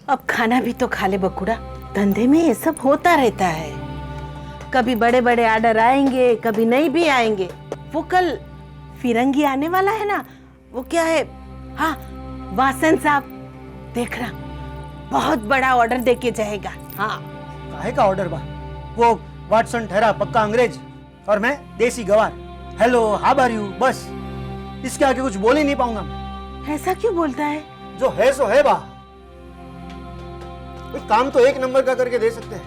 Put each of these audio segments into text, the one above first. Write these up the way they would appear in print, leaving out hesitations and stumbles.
अब खाना भी तो खा ले बकुड़ा, धंधे में ये सब होता रहता है। कभी बड़े बड़े ऑर्डर आएंगे, कभी नहीं भी आएंगे। वो कल फिरंगी आने वाला है ना, वो क्या है, हाँ वासन साहब, देखना बहुत बड़ा ऑर्डर देके जाएगा। हाँ काहे का ऑर्डर बा? वो वाटसन ठहरा पक्का अंग्रेज और मैं देसी गवार। हेलो हाउ आर यू, बस इसके आगे कुछ बोल ही नहीं पाऊंगा। ऐसा क्यों बोलता है? जो है सो है बा। काम तो एक नंबर का करके दे सकते हैं,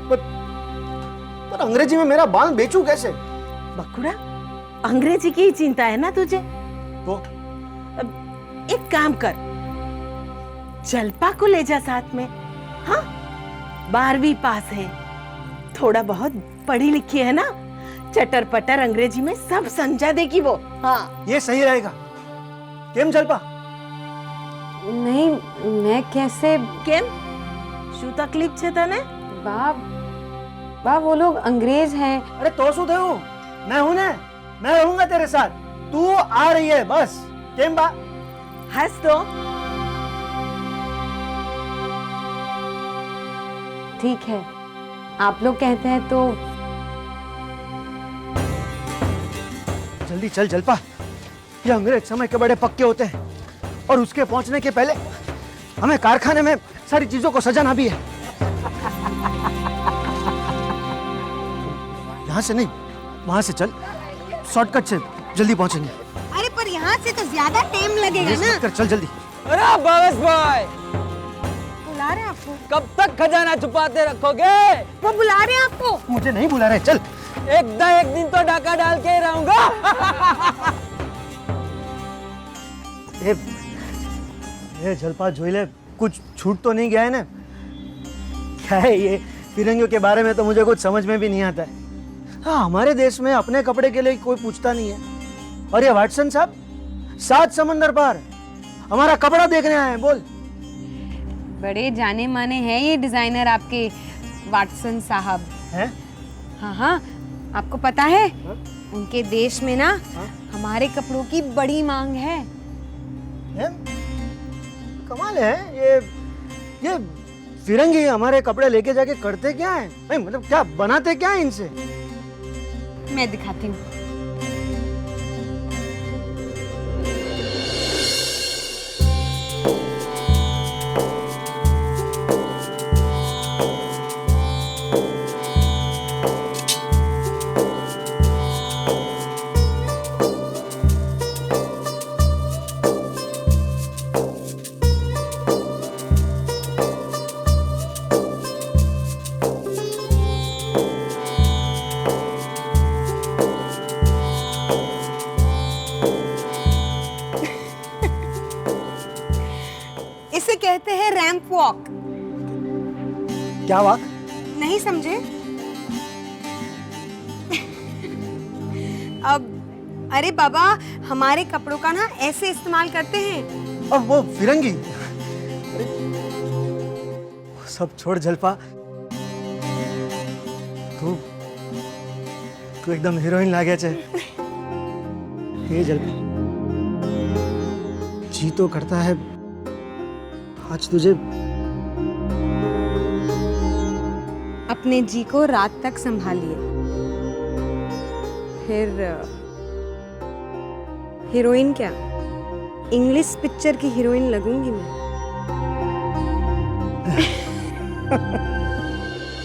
पर अंग्रेजी में मेरा बाल बेचूं कैसे? बकुड़ा, अंग्रेजी की ही चिंता है ना तुझे? तो एक काम कर, जलपा को ले जा साथ में। हाँ 12वीं पास है, थोड़ा बहुत पढ़ी लिखी है ना, चटर पटर अंग्रेजी में सब समझा देगी वो। हाँ ये सही रहेगा। केम जलपा? नहीं, मैं कैसे? केम शू तकलीफ छे तने? बा वो लोग अंग्रेज हैं। अरे तो शू थયું? मैं हूं ना, मैं रहूंगा तेरे साथ। तू आ रही है बस। केम बा? हंस दो। ठीक है, आप लोग कहते हैं तो। जल्दी चल जलपा, ये अंग्रेज समय के बड़े पक्के होते हैं और उसके पहुंचने के पहले हमें कारखाने में सारी चीजों को सजाना भी है। यहाँ से नहीं, वहां से चल, शॉर्टकट से जल्दी पहुंचेंगे। अरे पर यहाँ से तो ज्यादा टाइम लगेगा ना। कर, चल जल्दी। अरे बावस भाई, बुला रहे हैं आपको। कब तक खजाना छुपाते रखोगे? वो बुला रहे हैं आपको। मुझे नहीं बुला रहे, चल। एक दिन तो डाका डाल के ही रहूंगा। ये जलपा जोइले, कुछ छूट तो नहीं गया है ना? क्या है ये फिरंगियों के बारे में तो मुझे कुछ समझ में भी नहीं आता है। हाँ, हमारे देश में अपने कपड़े के लिए कोई पूछता नहीं है, और ये वाटसन साहब 7 समंदर पार हमारा कपड़ा देखने आए हैं। बोल। बड़े जाने माने हैं ये डिजाइनर आपके वाटसन साहब हैं? हाँ, आपको पता है उनके देश में ना हमारे कपड़ों की बड़ी मांग है। कमाल है। ये फिरंगी हमारे कपड़े लेके जाके करते क्या है? नहीं मतलब क्या बनाते क्या है इनसे? मैं दिखाती हूँ। इसे कहते हैं रैंप वॉक। क्या वाक? नहीं समझे? अब अरे बाबा, हमारे कपड़ों का ना ऐसे इस्तेमाल करते हैं। अब वो फिरंगी। सब छोड़ जलपा, तू एकदम हीरोइन लागे छे। हे जलपा, जी तो करता है आज तुझे। अपने जी को रात तक संभालिए, फिर हीरोइन क्या, इंग्लिश पिक्चर की हीरोइन लगूंगी मैं।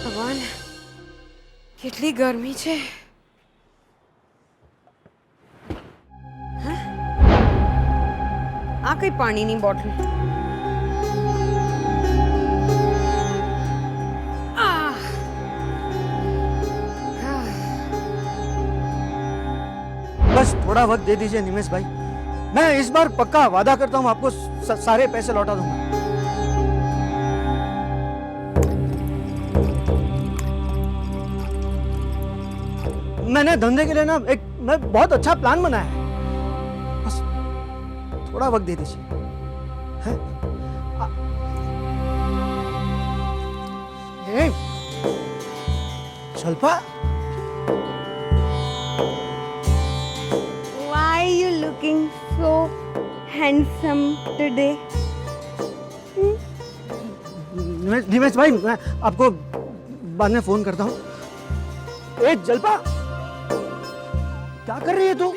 भगवान, કેટલી ગરમી છે। આ કઈ પાણીની બોટલ। बस थोड़ा वक्त दे दीजिए निमेश भाई, मैं इस बार पक्का वादा करता हूँ आपको सारे पैसे लौटा दूंगा। मैंने धंधे के लिए ना एक बहुत अच्छा प्लान बनाया है, बस थोड़ा वक्त दे दीजिए। हैं? Jalpa, Why are you looking so handsome today? निमेश भाई, मैं आपको बाद में फोन करता हूँ। ए जल्पा, क्या कर रही है तू?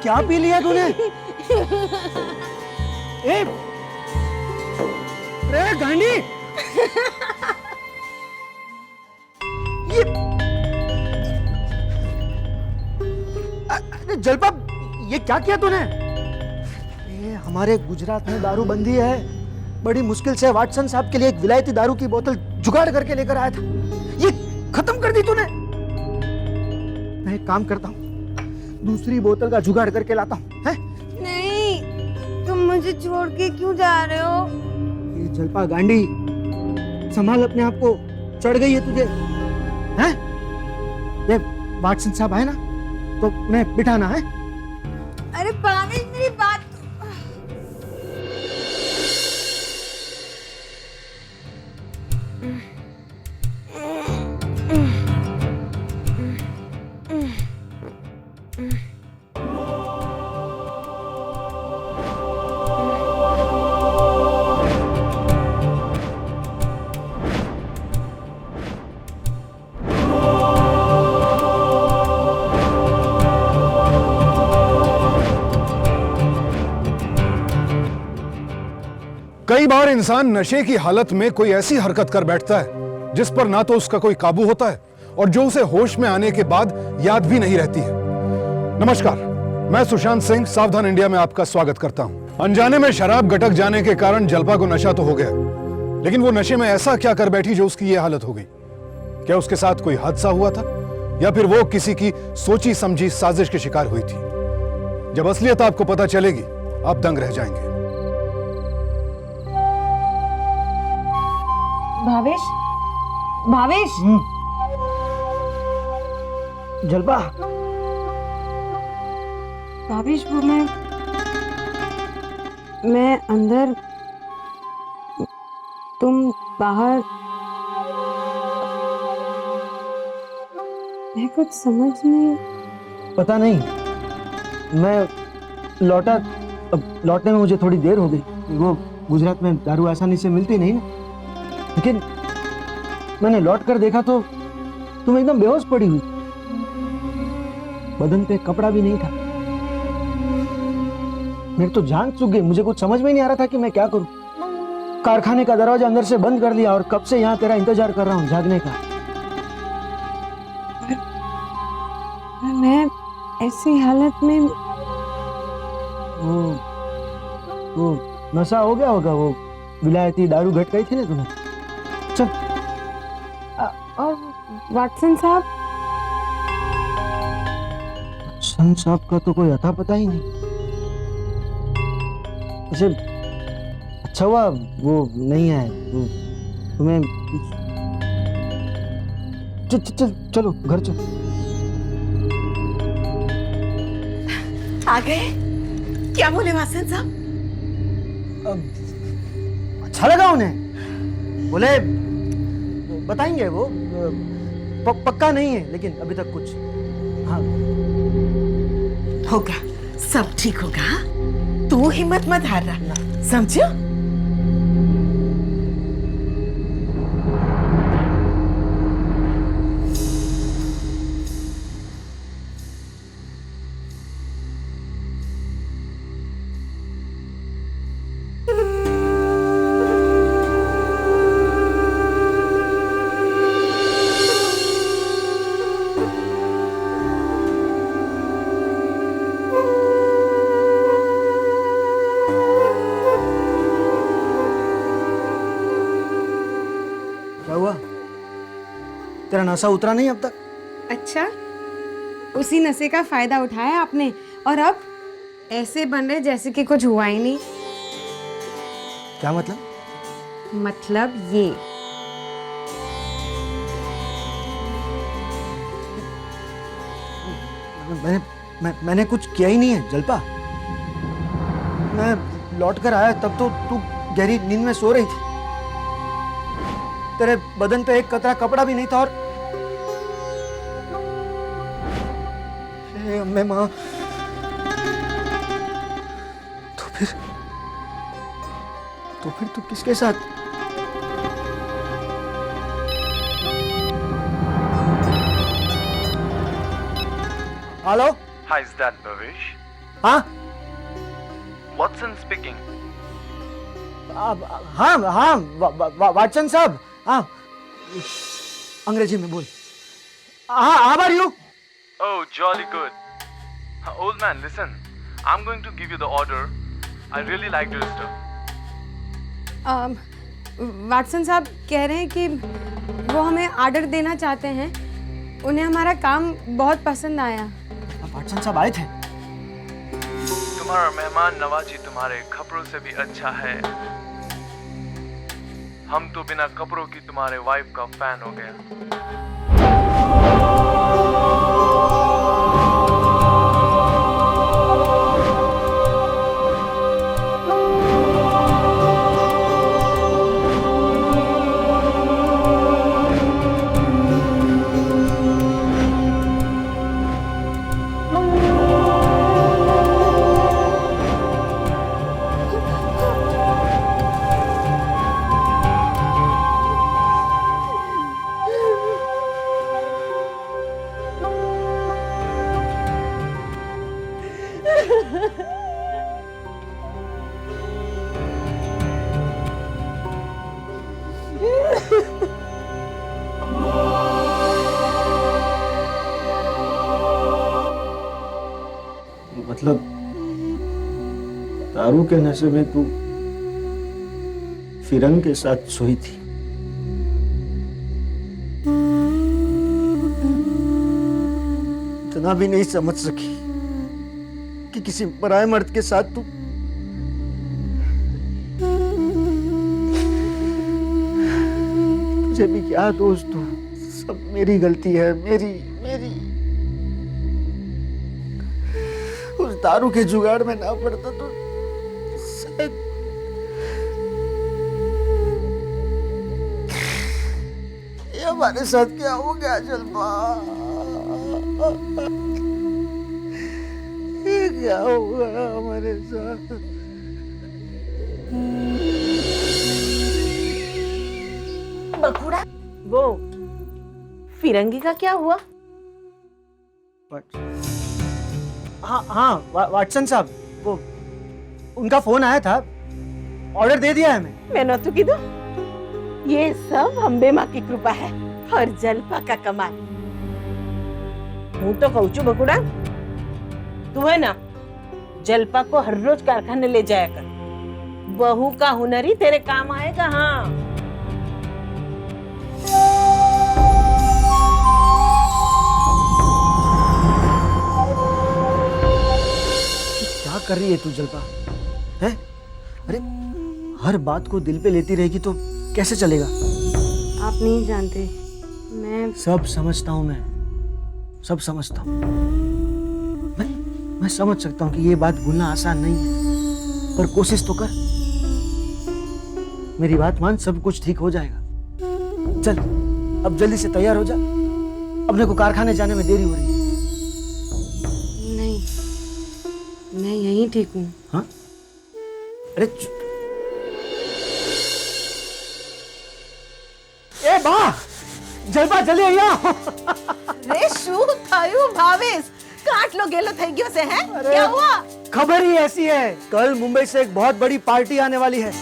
क्या पी लिया तूने? ए, रे गांडी, ये अरे जल्पा, ये क्या किया तूने? ये हमारे गुजरात में दारूबंदी है, बड़ी मुश्किल से वाटसन साहब के लिए एक विलायती दारू की बोतल जुगाड़ करके लेकर आया था, ये खत्म कर दी तूने। मैं एक काम करता हूँ, दूसरी बोतल का जुगाड़ करके लाता हूँ। हैं? नहीं, तुम मुझे छोड़ के क्यों जा रहे हो? ये जल्पा गांडी, संभाल अपने आप को, चढ़ गई है तुझे। हैं? ये वाटसन साहब आए ना तो मैं बिठाना है। अरे भावेश, मेरी बात कई बार इंसान नशे की हालत में कोई ऐसी हरकत कर बैठता है जिस पर ना तो उसका कोई काबू होता है और जो उसे होश में आने के बाद याद भी नहीं रहती है। नमस्कार, मैं सुशांत सिंह सावधान इंडिया में आपका स्वागत करता हूं। अनजाने में शराब गटक जाने के कारण जल्पा को नशा तो हो गया, लेकिन वो नशे में ऐसा क्या कर बैठी जो उसकी ये हालत हो गई? क्या उसके साथ कोई हादसा हुआ था या फिर वो किसी की सोची समझी साजिश के शिकार हुई थी? जब असलियत आपको पता चलेगी, आप दंग रह जाएंगे। भावेश, भावेश, जल्पा, भावेश, वो मैं अंदर, तुम बाहर। मैं कुछ समझ नहीं। पता नहीं, मैं लौटा, अब लौटने में मुझे थोड़ी देर हो गई। वो गुजरात में दारू आसानी से मिलती नहीं ना, लेकिन मैंने लौट कर देखा तो तुम एकदम बेहोश पड़ी हुई, बदन पे कपड़ा भी नहीं था। मेरी तो जान चुक गई, मुझे कुछ समझ में नहीं आ रहा था कि मैं क्या करूं। कारखाने का दरवाजा अंदर से बंद कर दिया और कब से यहाँ तेरा इंतजार कर रहा हूँ जागने का। मैं ऐसी हालत में, वो नशा हो गया होगा, वो विलायती दारू घट गई थी ना तुम्हें। चल। और वाटसन साहब? वाटसन साहब का तो कोई अता पता ही नहीं। अच्छा, अच्छा हुआ वो नहीं आए, वो तुम्हें चलो घर चलो। आ गए? क्या बोले वासन साहब? अच्छा लगा उन्हें, बोले बताएंगे वो, पक्का नहीं है लेकिन अभी तक कुछ। हाँ होगा, सब ठीक होगा। तू हिम्मत मत हार रहा, समझो? क्या हुआ? तेरा नशा उतरा नहीं अब तक? अच्छा, उसी नशे का फायदा उठाया आपने और अब ऐसे बन रहे जैसे कि कुछ हुआ ही नहीं। क्या मतलब? मतलब ये, मैंने कुछ किया ही नहीं है जल्पा। मैं लौट कर आया तब तो तू गहरी नींद में सो रही थी, तेरे बदन पे एक कतरा कपड़ा भी नहीं था। और हे अम्मे माँ, तो फिर तो फिर तू किसके साथ? Hello? Hi, is that Bhavesh? हाँ Watson speaking. हाँ हाँ वाटसन साहब, हाँ अंग्रेजी में बोल। हाँ, how are you? Oh, jolly good. Old man, listen. I'm going to give you the order. I really liked your stuff. Watson साहब कह रहे हैं कि वो हमें ऑर्डर देना चाहते हैं। उन्हें हमारा काम बहुत पसंद आया। वाटसन साहब आए थे? तुम्हारा मेहमान नवाजी तुम्हारे कपड़ों से भी अच्छा है। हम तो बिना कपड़ों की तुम्हारे वाइफ का फैन हो गया। मतलब दारू के नशे में तू फिरंग के साथ सोई थी? इतना भी नहीं समझ सकी कि किसी पराये मर्द के साथ तू तुझे भी क्या दोस्त तू, सब मेरी गलती है, मेरी मेरी उस दारू के जुगाड़ में ना पड़ता तो शायद ये हमारे साथ क्या हो गया जलपा? ये क्या हुआ हमारे साथ? बकुड़ा, वो फिरंगी का क्या हुआ? हाँ हाँ वाटसन साहब, वो उनका फोन आया था, ऑर्डर दे दिया है हमें। मैंने तो कीधु ये सब अम्बे माँ की कृपा है और जलपा का कमाल। हूँ तो कहूँ छू बकुड़ा, तू है ना जलपा को हर रोज कारखाने ले जाया कर। बहू का हुनर ही तेरे काम आएगा। हाँ क्या कर रही है तू जलपा? है? अरे हर बात को दिल पे लेती रहेगी तो कैसे चलेगा? आप नहीं जानते, मैं सब समझता हूँ, मैं सब समझता हूँ। मैं समझ सकता हूँ कि ये बात भूलना आसान नहीं है, पर कोशिश तो कर। मेरी बात मान, सब कुछ ठीक हो जाएगा। चल अब जल्दी से तैयार हो जा, अपने को कारखाने जाने में देरी हो रही है। नहीं, मैं यहीं ठीक हूँ। हाँ? अरे ए बा, जलपा जल्दी आइया। रे शू थायु भावेश काट लो गेलो થઈ ગયો છે हैं? क्या हुआ? खबर ही ऐसी है, कल मुंबई से एक बहुत बड़ी पार्टी आने वाली है।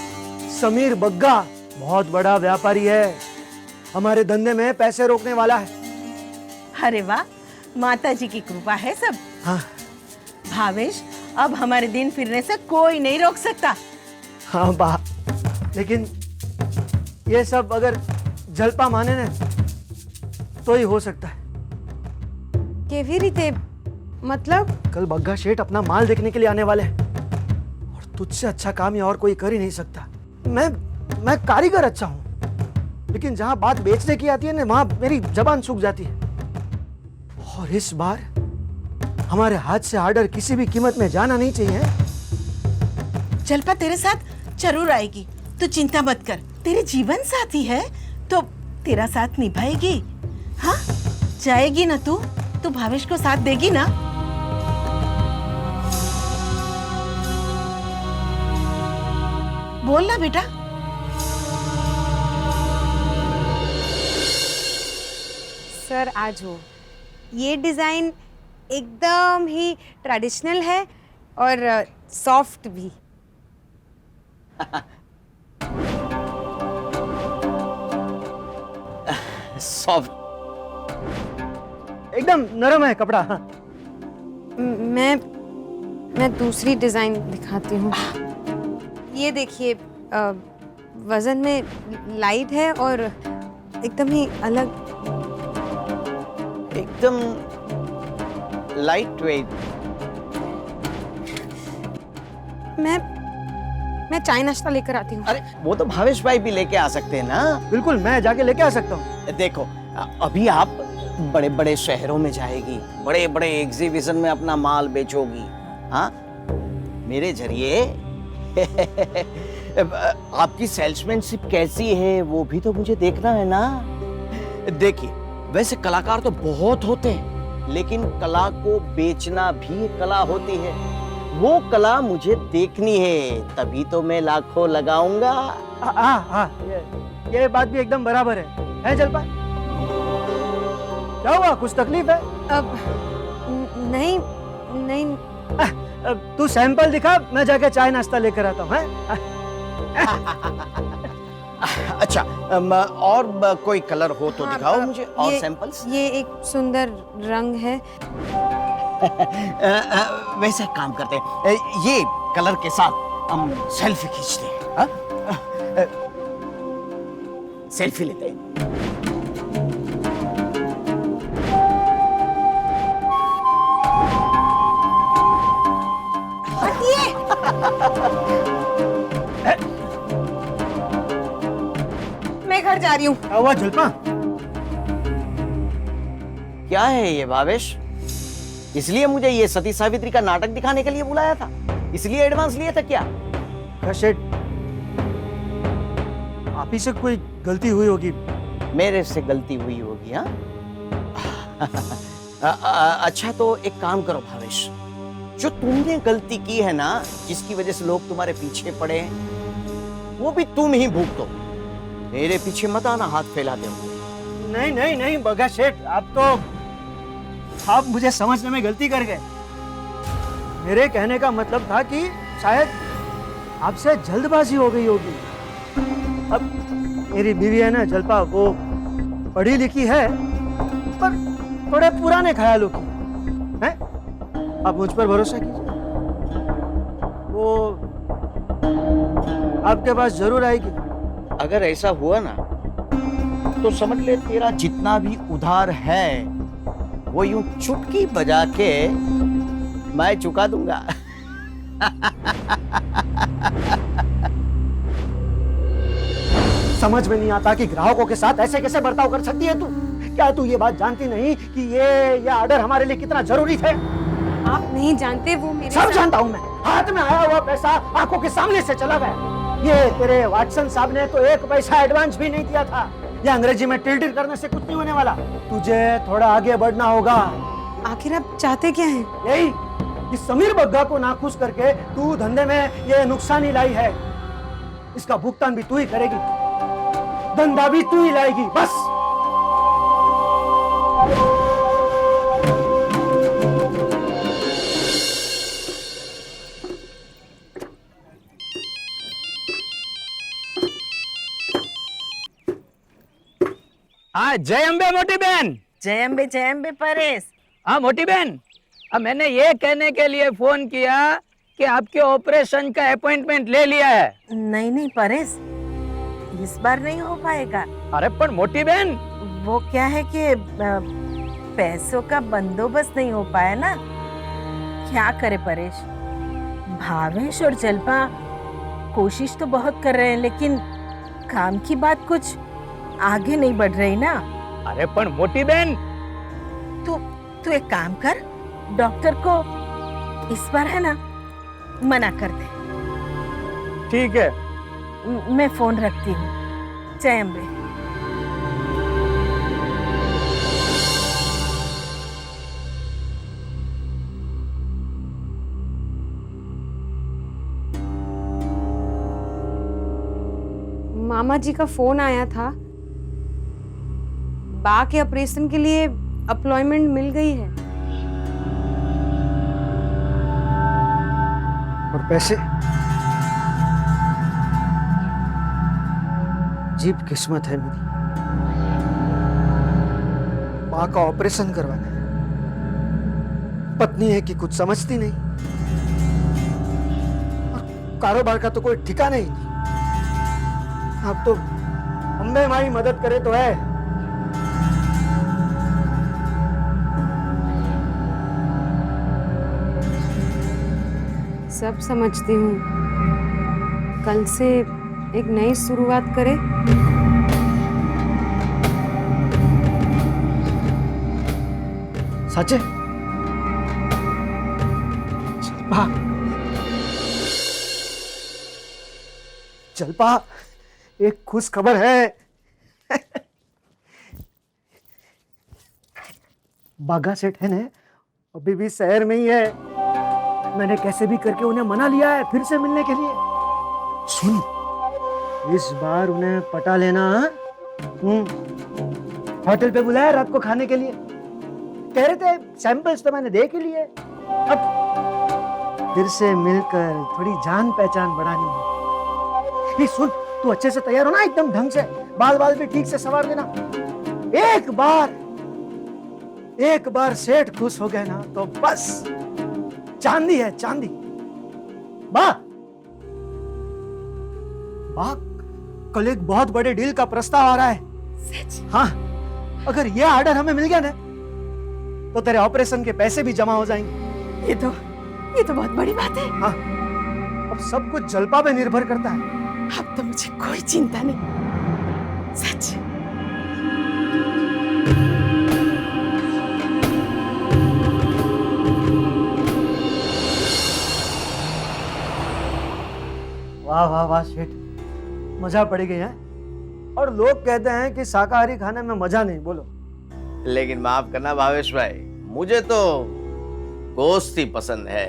समीर बग्गा बहुत बड़ा व्यापारी है, हमारे धंधे में पैसे रोकने वाला है। अरे वाह, माता जी की कृपा है सब। हाँ भावेश, अब हमारे दिन फिरने से कोई नहीं रोक सकता। हाँ बा, लेकिन ये सब अगर जलपा माने ना तो ही हो सकता है। केवी रीते, मतलब कल बग्गा शेठ अपना माल देखने के लिए आने वाले हैं और तुझसे अच्छा काम ये और कोई कर ही नहीं सकता। मैं कारीगर अच्छा हूं, लेकिन जहां बात बेचने की आती है ना, वहां मेरी जबान सूख जाती है। और इस बार हमारे हाथ से ऑर्डर किसी भी कीमत में जाना नहीं चाहिए। जलपा तेरे साथ जरूर आएगी, तू चिंता मत कर। तेरे जीवन साथी है तो तेरा साथ निभाएगी। हाँ, जाएगी ना तू भावेश को साथ देगी ना? बोल ना बेटा। सर आज हो, ये डिज़ाइन एकदम ही ट्रेडिशनल है और सॉफ्ट भी। सॉफ्ट, एकदम नरम है कपड़ा। हाँ। मैं दूसरी डिज़ाइन दिखाती हूँ। ये देखिए, वज़न में लाइट है और एकदम ही अलग। एकदम लाइट वेट। मैं चाय नाश्ता लेकर आती हूँ। अरे वो तो भावेश भाई भी लेके आ सकते हैं ना। बिल्कुल, मैं जाके लेके आ सकता हूँ। देखो अभी आप बड़े बड़े शहरों में जाएगी, बड़े बड़े एग्जीबिशन में अपना माल बेचोगी। हाँ, मेरे जरिए आपकी सेल्समैनशिप कैसी है वो भी तो मुझे देखना है ना। देखिए, वैसे कलाकार तो बहुत होते हैं, लेकिन कला को बेचना भी एक कला होती है। वो कला मुझे देखनी है, तभी तो मैं लाखों लगाऊंगा। हाँ हाँ, ये बात भी एकदम बराबर है जलपा? क्या हुआ, कुछ तकलीफ है? अब नहीं नहीं। तू सैंपल दिखा, मैं जाके चाय नाश्ता लेकर आता हूँ। अच्छा, और कोई कलर हो तो दिखाओ मुझे, और सैंपल्स। ये एक सुंदर रंग है। वैसे एक काम करते हैं, ये कलर के साथ हम सेल्फी खींचते हैं। हाँ? सेल्फी लेते हैं। मैं घर जा रही हूँ। क्या हुआ जलपा? क्या है ये भावेश? इसलिए मुझे ये सती सावित्री का नाटक दिखाने के लिए बुलाया था? इसलिए एडवांस लिया था क्या? शेठ, आप ही से कोई गलती हुई होगी। मेरे से गलती हुई होगी? हाँ। अच्छा तो एक काम करो भावेश, जो तुमने गलती की है ना, जिसकी वजह से लोग तुम्हारे पीछे पड़े हैं, वो भी तुम ही भुगतो। तो मेरे पीछे मत आना हाथ फैलाते हो। नहीं नहीं नहीं बगा शेठ, आप मुझे समझने में गलती कर गए। मेरे कहने का मतलब था कि शायद आपसे जल्दबाजी हो गई होगी। अब मेरी बीवी है ना जलपा, वो पढ़ी लिखी है पर थोड़े पुराने ख्यालों की है। आप मुझ पर भरोसा कीजिए, वो आपके पास जरूर आएगी। अगर ऐसा हुआ ना तो समझ ले तेरा जितना भी उधार है वो यूं चुटकी बजा के मैं चुका दूंगा। समझ में नहीं आता कि ग्राहकों के साथ ऐसे कैसे बर्ताव कर सकती है तू। क्या तू ये बात जानती नहीं कि ये ऑर्डर हमारे लिए कितना जरूरी थे? आप नहीं जानते, वो मेरे सब जानता हूँ मैं। हाथ में आया हुआ पैसा आंखों के सामने से चला गया। ये तेरे वाटसन साहब ने तो एक पैसा एडवांस भी नहीं दिया था। ये अंग्रेजी में टिल करने से कुछ नहीं होने वाला। तुझे थोड़ा आगे बढ़ना होगा। आखिर आप चाहते क्या हैं? यही कि समीर बग्गा को नाखुश करके तू धंधे में ये नुकसानी लाई है, इसका भुगतान भी तू ही करेगी, धंधा भी तू ही लाएगी। बस हाँ, जय अम्बे मोटी बहन। जय अम्बे परेश। हाँ मोटी बहन, अब मैंने ये कहने के लिए फोन किया कि आपके ऑपरेशन का अपॉइंटमेंट ले लिया है। नहीं परेश, इस बार नहीं हो पाएगा। अरे पर मोटी बहन, वो क्या है कि पैसों का बंदोबस्त नहीं हो पाया ना। क्या करे परेश, भावेश और जलपा कोशिश तो बहुत कर रहे हैं, लेकिन काम की बात कुछ आगे नहीं बढ़ रही ना। अरे पर मोटी बहन, तू एक काम कर, डॉक्टर को इस बार है ना मना कर दे। ठीक है। मैं फोन रखती हूँ। जय अम्बे। मामा जी का फोन आया था। बा के ऑपरेशन के लिए अपॉइंटमेंट मिल गई है। और पैसे? अजीब किस्मत है मेरी। माँ का ऑपरेशन करवाना है, पत्नी है कि कुछ समझती नहीं, और कारोबार का तो कोई ठिकाना ही नहीं। अब तो अम्बे माई मदद करे तो है। सब समझती हूँ। कल से एक नई शुरुआत करें। सच है? जलपा, जलपा, एक खुश खबर है। बागा सेठ है ना, अभी भी शहर में ही है। मैंने कैसे भी करके उन्हें मना लिया है फिर से मिलने के लिए। सुन, इस बार उन्हें पटा लेना। होटल पे बुलाया रात को खाने के लिए। कह रहे थे सैंपल्स तो मैंने देख ही लिए, अब फिर से मिलकर थोड़ी जान पहचान बढ़ानी है। ये सुन, तू अच्छे से तैयार हो ना, एकदम ढंग से, बाल बाल भी ठीक से संवार देना। एक बार सेठ खुश हो गए ना तो बस चांदी है चांदी। बा, कल एक बहुत बड़े डील का प्रस्ताव आ रहा है। सच? हाँ, अगर ये ऑर्डर हमें मिल गया ना तो तेरे ऑपरेशन के पैसे भी जमा हो जाएंगे। ये तो बहुत बड़ी बात है। हाँ, अब सब कुछ जलपा पे निर्भर करता है। अब तो मुझे कोई चिंता नहीं। सच? वाह वाह वाह सेठ, मजा पड़ गई है। और लोग कहते हैं कि शाकाहारी खाने में मजा नहीं। बोलो। लेकिन माफ करना भावेश भाई, मुझे तो गोश्त ही पसंद है।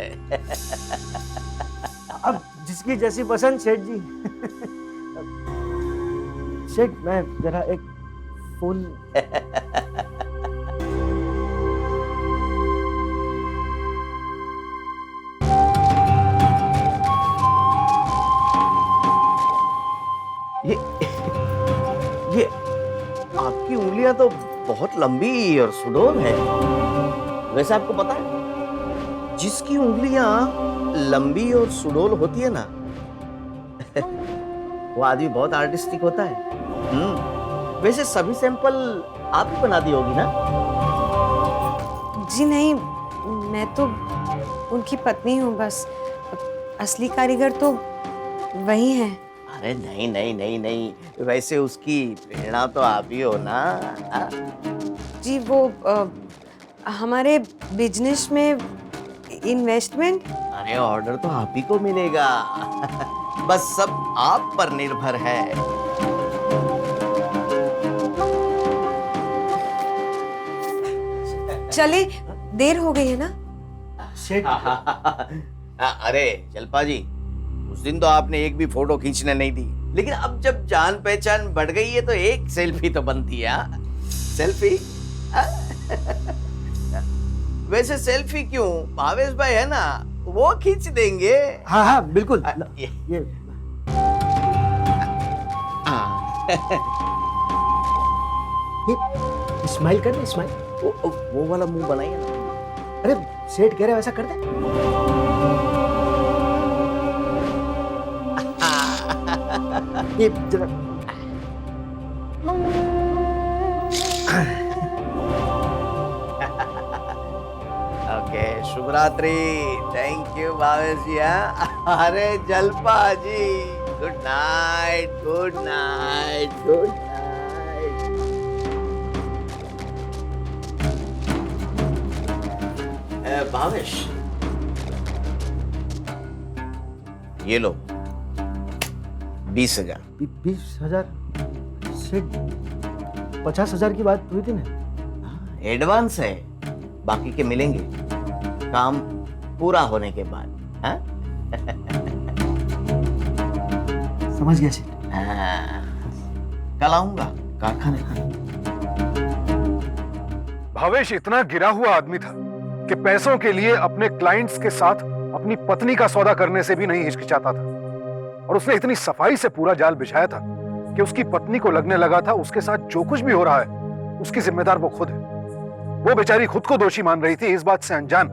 अब जिसकी जैसी पसंद सेठ जी। सेठ, मैं जरा एक फोन। ये आपकी उंगलियां तो बहुत लंबी और सुडौल है। वैसे आपको पता है, जिसकी उंगलियां लंबी और सुडौल होती है ना, वो आदमी बहुत आर्टिस्टिक होता है। वैसे सभी सैंपल आप ही बना दी होगी ना? जी नहीं, मैं तो उनकी पत्नी हूँ बस। असली कारीगर तो वही हैं। अरे नहीं नहीं नहीं नहीं, वैसे उसकी प्रेरणा तो आप ही हो ना। जी वो हमारे बिजनेस में इन्वेस्टमेंट। अरे ऑर्डर तो आप ही को मिलेगा। बस सब आप पर निर्भर है। चले, देर हो गई है ना। सेठ, अरे जलपा जी, उस दिन तो आपने एक भी फोटो खींचने नहीं दी, लेकिन अब जब जान पहचान बढ़ गई है तो एक सेल्फी तो बनती है। सेल्फी? वैसे सेल्फी क्यों, भावेश भाई है ना, वो खींच देंगे। हाँ हाँ बिल्कुल। ये स्माइल कर दे, स्माइल। वो वाला मुंह बनाइए ना। अरे सेठ कह रहे वैसा कर दे। ये जरा ओके, शुभ रात्रि। Thank you Bhavesh ji. अरे Jalpa ji, good night, good night, good night. Bhavesh, ये लो 20,000। 20,000? सेठ, 50,000 की बात हुई थी ना। एडवांस है, बाकी के मिलेंगे काम पूरा होने के बाद। हाँ? समझ गया सेठ। हाँ। लाऊंगा कारखाने का। भावेश इतना गिरा हुआ आदमी था कि पैसों के लिए अपने क्लाइंट्स के साथ अपनी पत्नी का सौदा करने से भी नहीं हिचकिचाता था। और उसने इतनी सफाई से पूरा जाल बिछाया था कि उसकी पत्नी को लगने लगा था उसके साथ जो कुछ भी हो रहा है उसकी जिम्मेदार वो खुद है। वो बेचारी खुद को दोषी मान रही थी, इस बात से अनजान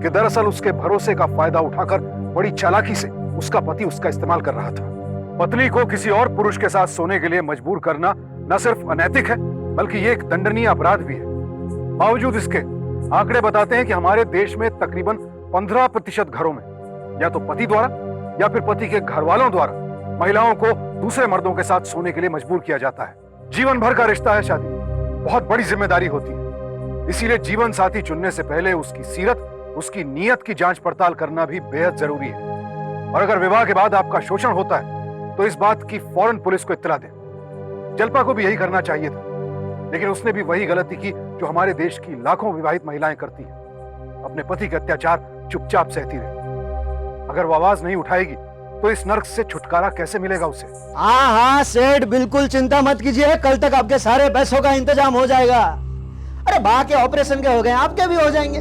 कि दरअसल उसके भरोसे का फायदा उठाकर बड़ी चालाकी से उसका पति उसका इस्तेमाल कर रहा था। पत्नी को किसी और पुरुष के साथ सोने के लिए मजबूर करना न सिर्फ अनैतिक है बल्कि ये एक दंडनीय अपराध भी है। बावजूद इसके आंकड़े बताते हैं कि हमारे देश में तकरीबन 15% घरों में या तो पति द्वारा या फिर पति के घर वालों द्वारा महिलाओं को दूसरे मर्दों के साथ सोने के लिए मजबूर किया जाता है। जीवन भर का रिश्ता है शादी, बहुत बड़ी जिम्मेदारी होती है। इसीलिए जीवन साथी चुनने से पहले उसकी सीरत, उसकी नीयत की जांच पड़ताल करना भी बेहद जरूरी है। और अगर विवाह के बाद आपका शोषण होता है तो इस बात की फौरन पुलिस को इत्तला दें। जल्पा को भी यही करना चाहिए था, लेकिन उसने भी वही गलती की जो हमारे देश की लाखों विवाहित महिलाएं करती हैं। अपने पति के अत्याचार चुपचाप सहती रही। अगर वो आवाज नहीं उठाएगी तो इस नर्क से छुटकारा कैसे मिलेगा उसे? हाँ हाँ सेठ, बिल्कुल चिंता मत कीजिए, कल तक आपके सारे पैसों का इंतजाम हो जाएगा। अरे बा के ऑपरेशन के हो गए, आपके भी हो जाएंगे।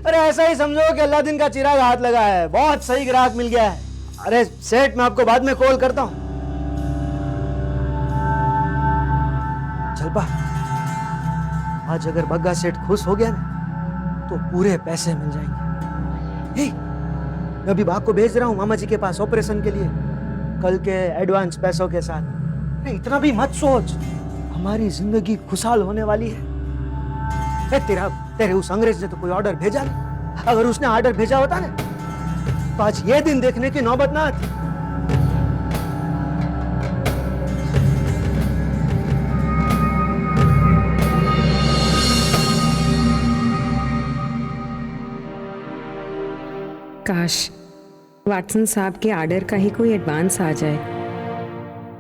अरे ऐसा ही समझो कि अल्लाह दिन का चिराग हाथ लगा है, बहुत सही ग्राहक मिल गया है। अरे सेठ, मैं आपको बाद में कॉल करता हूं। जलपा, आज अगर बग्गा सेठ खुश हो गया ना तो पूरे पैसे मिल जाएंगे। मैं अभी बाग को भेज रहा हूँ मामा जी के पास ऑपरेशन के लिए, कल के एडवांस पैसों के साथ। नहीं, इतना भी मत सोच, हमारी जिंदगी खुशहाल होने वाली है। तेरे उस अंग्रेज ने तो कोई ऑर्डर भेजा नहीं। अगर उसने ऑर्डर भेजा होता ना तो आज ये दिन देखने की नौबत ना आती। काश वाटसन साहब के ऑर्डर का ही कोई एडवांस आ जाए।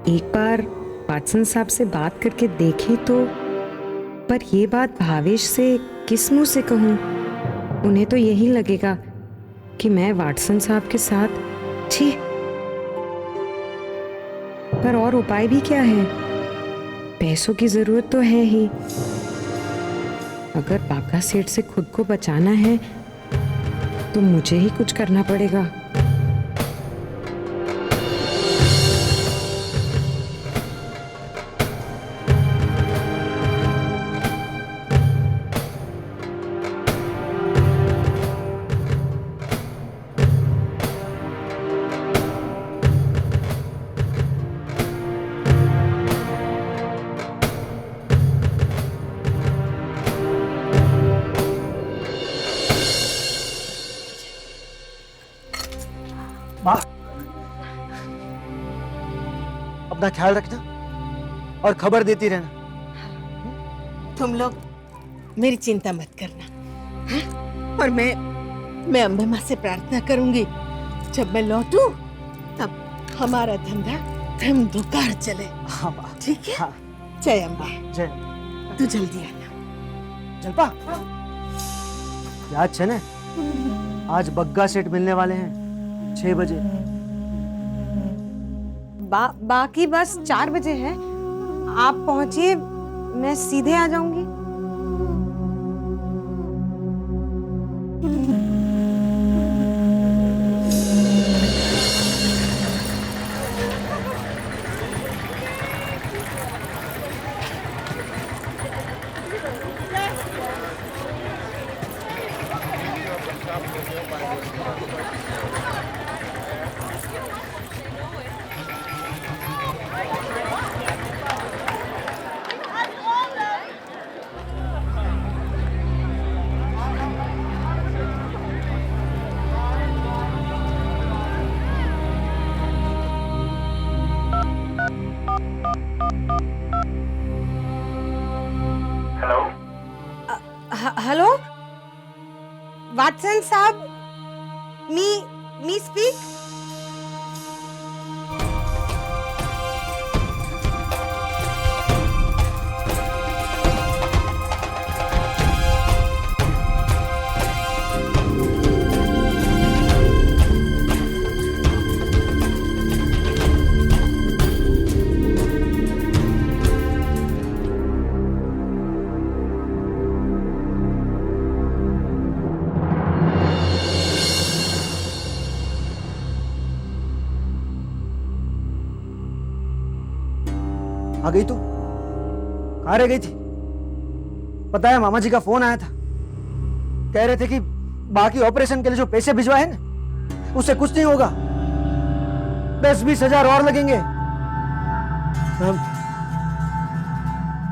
एक बार वाटसन साहब से बात करके देखें तो, पर ये बात भावेश से किस मुंह से कहूँ? उन्हें तो यही लगेगा कि मैं वाटसन साहब के साथ छी। पर और उपाय भी क्या है? पैसों की जरूरत तो है ही। अगर बागा सेठ से खुद को बचाना है तो मुझे ही कुछ करना पड़ेगा। माँ, अपना ख्याल रखना और खबर देती रहना। तुम लोग मेरी चिंता मत करना, हाँ? और मैं अम्बे माँ से प्रार्थना करूंगी जब मैं लौटूं तब हमारा धंधा धमधुकार चले। हाँ माँ, ठीक है? हाँ। जय अम्बे। जय। तू जल्दी आना। जलपा, याद है ना, आज बग्गा सेठ मिलने वाले हैं 6 बजे। बाकी बस 4 बजे है। आप पहुंचिए, मैं सीधे आ जाऊंगी। हेलो वाटसन साहब, मी स्पीक। आ गई तू? कहाँ रह गई थी? पता है मामा जी का फोन आया था, कह रहे थे कि बाकी ऑपरेशन के लिए जो पैसे भिजवाए ना उससे कुछ नहीं होगा, 10-20 हजार और लगेंगे।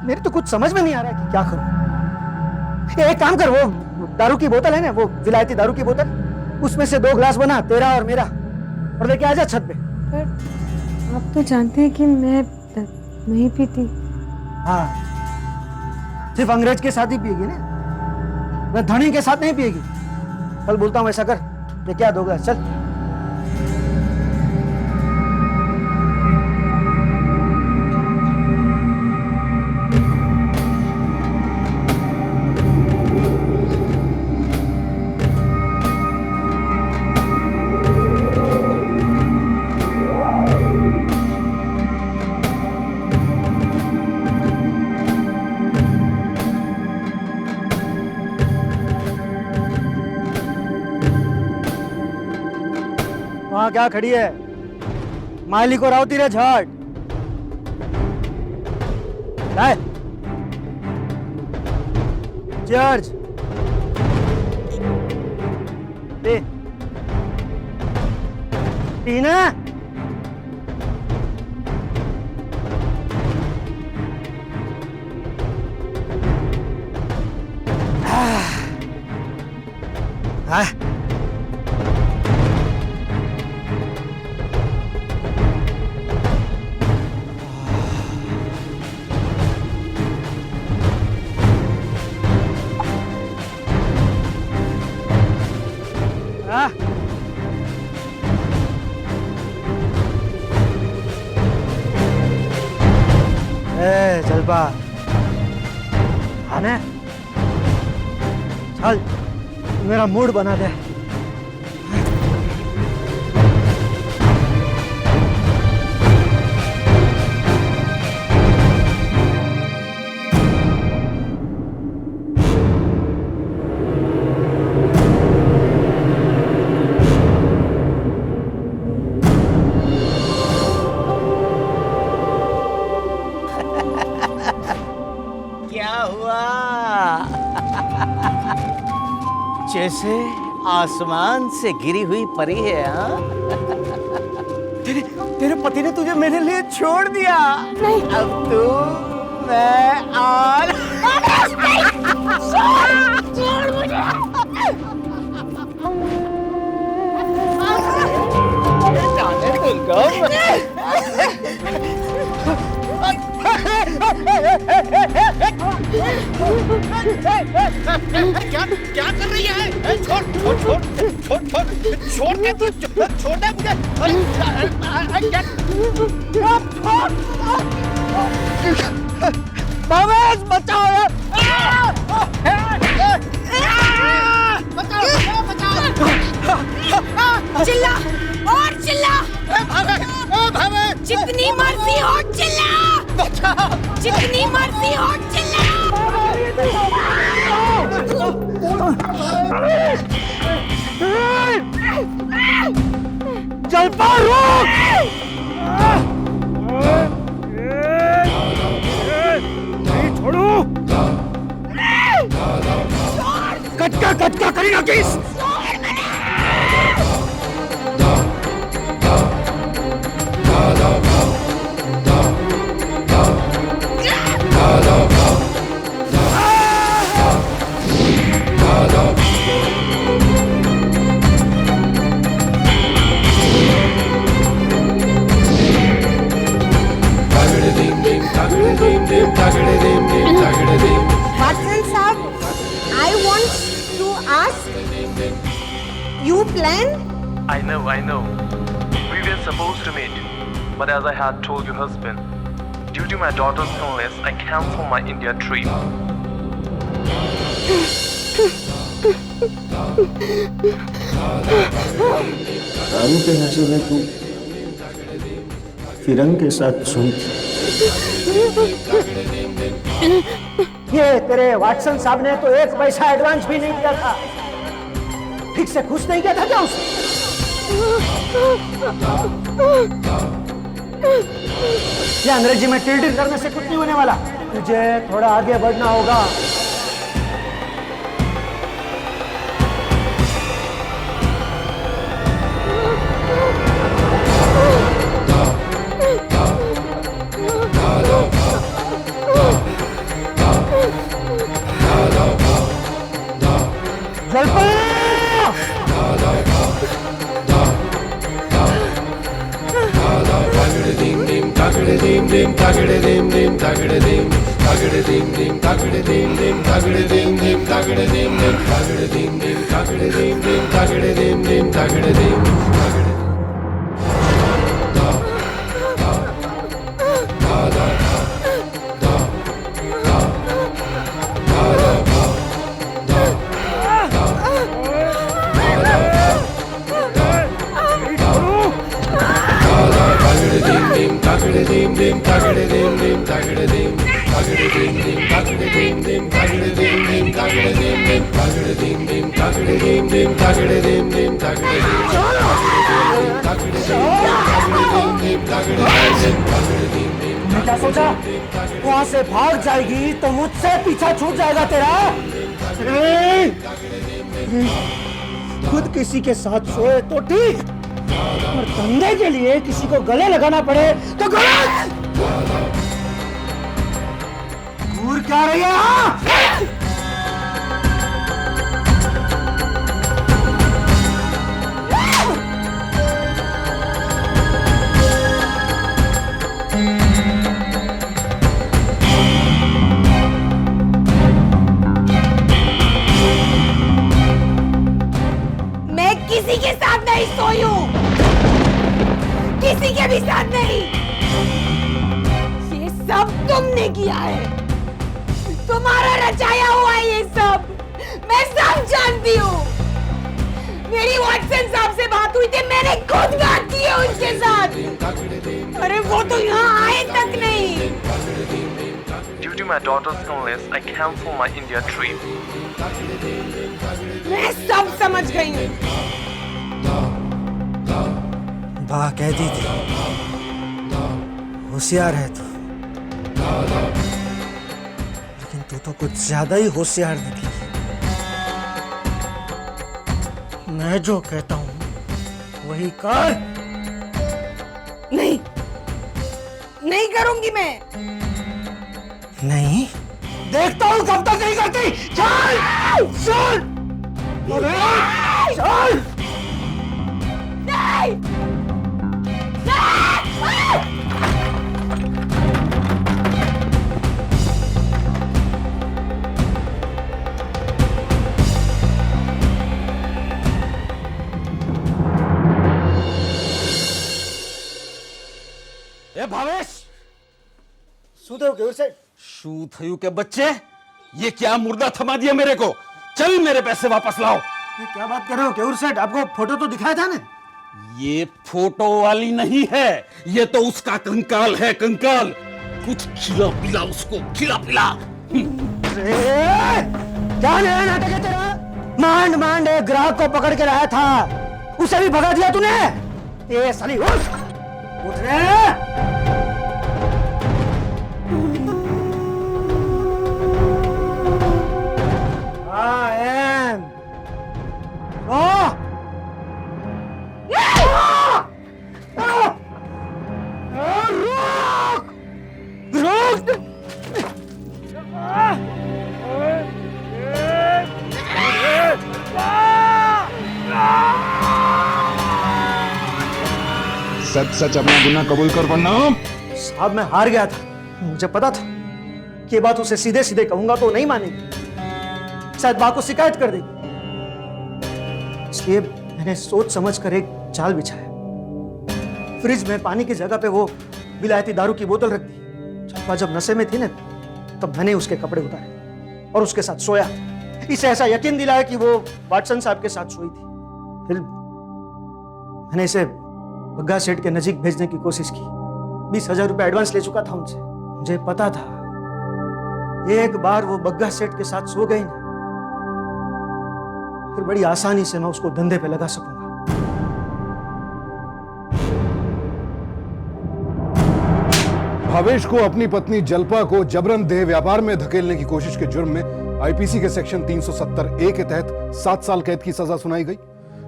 मेरी तो कुछ समझ में नहीं आ रहा है कि क्या करूं। एक काम कर, वो दारू की बोतल है ना, वो विलायती दारू की बोतल, उसमें से 2 ग्लास बना, तेरा और मेरा, और लेके आ जा छत पे। पर आप तो जानते हैं कि मैं नहीं पीती। हाँ, सिर्फ अंग्रेज के साथ ही पिएगी ना, मैं धनी के साथ नहीं पिएगी। कल बोलता हूँ ऐसा कर, ये क्या 2 ग्लास, चल। वहां क्या खड़ी है? माली को रावती रे झट। चर्च टीना, हाँ जलपा आने, चल मेरा मूड बना दे। जैसे आसमान से गिरी हुई परी है। हाँ, तेरे पति ने तुझे मेरे लिए छोड़ दिया। नहीं, अब तू मैं और छोड़ मुझे। क्या कर रही है? छोड़ छोड़ छोड़ छोड़ छोड़ छोड़ दे, छोड़ दे मुझे। भावेश बचाओ यार, बचाओ बचाओ। चिल्ला और चिल्ला, भावेश जितनी मर्जी हो चिल्ला, बचाओ, जितनी मर्जी हो चिल्ला। जलपा रुक! नहीं छोड़ू। कटका करी ना किस। Watson साहब, I want to ask, you plan? I know. We were supposed to meet, but as I had told your husband, due to my daughter's illness, I canceled my India trip. दारू के नशे में तू फिरंग के साथ सोई थी। ये तेरे वाटसन साहब ने तो 1 पैसा एडवांस भी नहीं दिया था, ठीक से खुश नहीं किया था क्या उसे? ये अंग्रेजी में टिल करने से कुछ नहीं होने वाला, तुझे थोड़ा आगे बढ़ना होगा। तुमने क्या सोचा वहां से भाग जाएगी तो मुझसे पीछा छूट जाएगा तेरा? खुद किसी के साथ सोए तो ठीक, और धंधे के लिए किसी को गले लगाना पड़े तो गलत। घूर क्या रही है? मैं किसी के साथ नहीं सोई हूँ, किसी के भी साथ नहीं। ये सब तुमने किया है, तुम्हारा रचाया हुआ है ये सब, मैं सब जानती हूँ। मेरी वाटसन साहब से बात हुई थी, मैंने खुद बात की है उनके साथ। अरे वो तो यहाँ आए तक नहीं। Due to my daughter's illness, I cancel my India trip. मैं सब समझ गई हूँ। बा कहती थी होशियार है तू, लेकिन तू तो कुछ ज्यादा ही होशियार निकली। मैं जो कहता हूँ वही कर। नहीं, नहीं करूंगी मैं। नहीं, देखता हूँ कब तक नहीं करती। चल चल चल। नहीं, ए भावेश, શું થયું કેવું સાહેબ? शू थयू के बच्चे, ये क्या मुर्दा थमा दिया मेरे को। चल मेरे पैसे वापस लाओ। ये क्या बात कर रहे हो केवल सेठ? आपको फोटो तो दिखाया था ना? ये फोटो वाली नहीं है, ये तो उसका कंकाल है, कंकाल। कुछ खिला पिला उसको, खिला पिला। क्या नया नाटक है तेरा? मांड मांड एक ग्राहक को पकड़ के लाया था, उसे भी भगा दिया तूने। ए साली उठ उठ रे। सच सच अपना गुनाह कबूल कर वरना। साहब मैं हार गया था, मुझे पता था कि ये बात उसे सीधे सीधे कहूंगा तो नहीं मानेगी, शायद मां को शिकायत कर देगी। इसलिए मैंने सोच समझ कर एक जाल बिछाया। फ्रिज में पानी की जगह पे वो विलायती दारू की बोतल रख दी। चंपा जब नशे में थी ना, तब मैंने उसके कपड़े उतारे और उसके साथ सोया। इसे ऐसा यकीन दिलाया कि वो वाटसन साहब के साथ सोई थी। फिर मैंने इसे बग्गा सेठ के नजीक भेजने की कोशिश की। 20,000 रुपए एडवांस ले चुका था उनसे। मुझे पता था एक बार वो बग्गा सेठ के साथ सो गई ना, फिर बड़ी आसानी से मैं उसको धंधे पे लगा सकूंगा। भावेश को अपनी पत्नी जल्पा को जबरन देह व्यापार में धकेलने की कोशिश के जुर्म में आईपीसी के सेक्शन 370 ए के तहत 7 साल कैद की सजा सुनाई गई।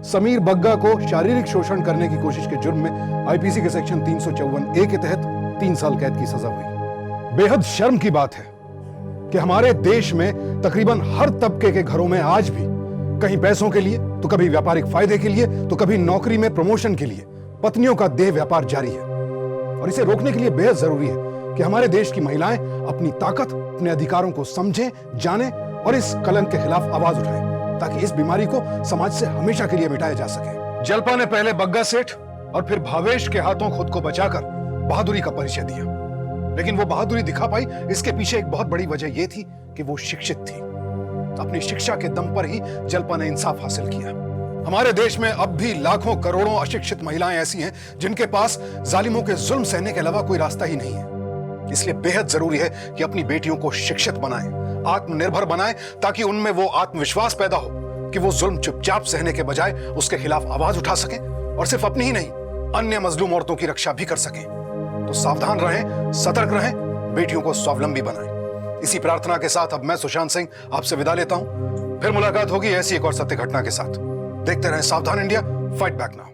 समीर बग्गा को शारीरिक शोषण करने की कोशिश के जुर्म में आईपीसी के सेक्शन 354 ए के तहत 3 साल कैद की सजा हुई। बेहद शर्म की बात है कि हमारे देश में तकरीबन हर तबके के घरों में आज भी कहीं पैसों के लिए तो कभी व्यापारिक फायदे के लिए तो कभी नौकरी में प्रमोशन के लिए पत्नियों का देह व्यापार जारी है। और इसे रोकने के लिए बेहद जरूरी है कि हमारे देश की महिलाएं अपनी ताकत, अपने अधिकारों को समझें, जानें और इस कलंक के खिलाफ आवाज उठाएं ताकि इस बीमारी को समाज से हमेशा के लिए मिटाया जा सके। जल्पा ने पहले बग्गा सेठ और फिर भावेश के हाथों खुद को बचाकर बहादुरी का परिचय दिया, लेकिन वो बहादुरी दिखा पाई इसके पीछे एक बहुत बड़ी वजह यह थी कि वो शिक्षित थी। अपनी शिक्षा के दम पर ही जल्पा ने इंसाफ हासिल किया। हमारे देश में अब भी लाखों करोड़ों अशिक्षित महिलाएं ऐसी हैं जिनके पास जालिमों के जुल्म सहने के अलावा कोई रास्ता ही नहीं है। इसलिए बेहद जरूरी है कि अपनी बेटियों को शिक्षित बनाएं, आत्मनिर्भर बनाएं, ताकि उनमें वो आत्मविश्वास पैदा हो कि वो जुल्म चुपचाप सहने के बजाय उसके खिलाफ आवाज उठा सकें और सिर्फ अपनी ही नहीं, अन्य मजलूम औरतों की रक्षा भी कर सकें। तो सावधान रहें, सतर्क रहें, बेटियों को स्वावलंबी बनाएं। इसी प्रार्थना के साथ अब मैं सुशांत सिंह आपसे विदा लेता हूं। फिर मुलाकात होगी ऐसी एक और सत्य घटना के साथ। देखते रहें सावधान इंडिया, फाइट बैक नाउ।